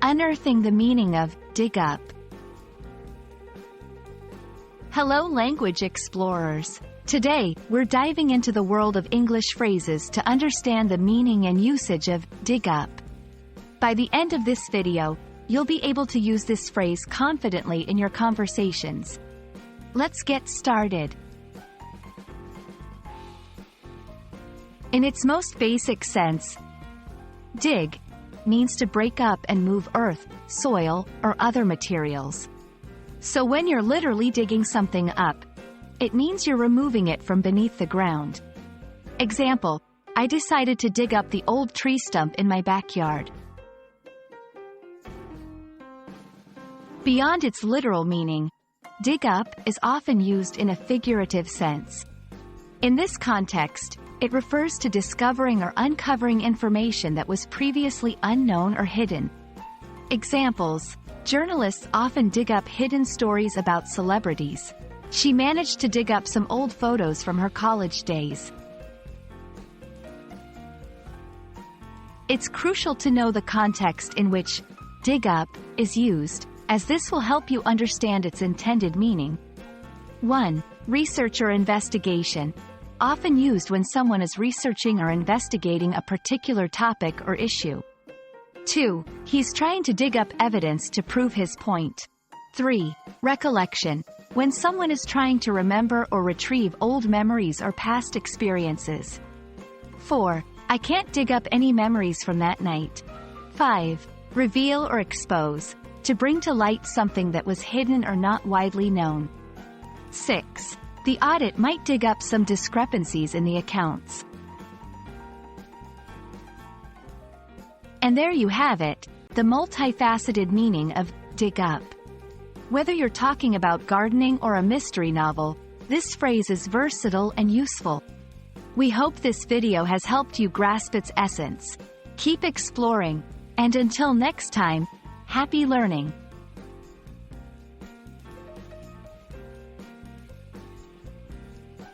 Unearthing the meaning of dig up. Hello language explorers. Today, we're diving into the world of English phrases to understand the meaning and usage of dig up. By the end of this video, you'll be able to use this phrase confidently in your conversations. Let's get started. In its most basic sense, dig means to break up and move earth, soil, or other materials. So when you're literally digging something up, it means you're removing it from beneath the ground. Example, I decided to dig up the old tree stump in my backyard. Beyond its literal meaning, dig up is often used in a figurative sense. In this context, it refers to discovering or uncovering information that was previously unknown or hidden. Examples: journalists often dig up hidden stories about celebrities. She managed to dig up some old photos from her college days. It's crucial to know the context in which dig up is used, as this will help you understand its intended meaning. 1. Research or investigation. Often used when someone is researching or investigating a particular topic or issue. 2. He's trying to dig up evidence to prove his point. 3. Recollection. When someone is trying to remember or retrieve old memories or past experiences. 4. I can't dig up any memories from that night. 5. Reveal or expose. To bring to light something that was hidden or not widely known. 6. The audit might dig up some discrepancies in the accounts. And there you have it, the multifaceted meaning of dig up. Whether you're talking about gardening or a mystery novel, this phrase is versatile and useful. We hope this video has helped you grasp its essence. Keep exploring, and until next time, happy learning!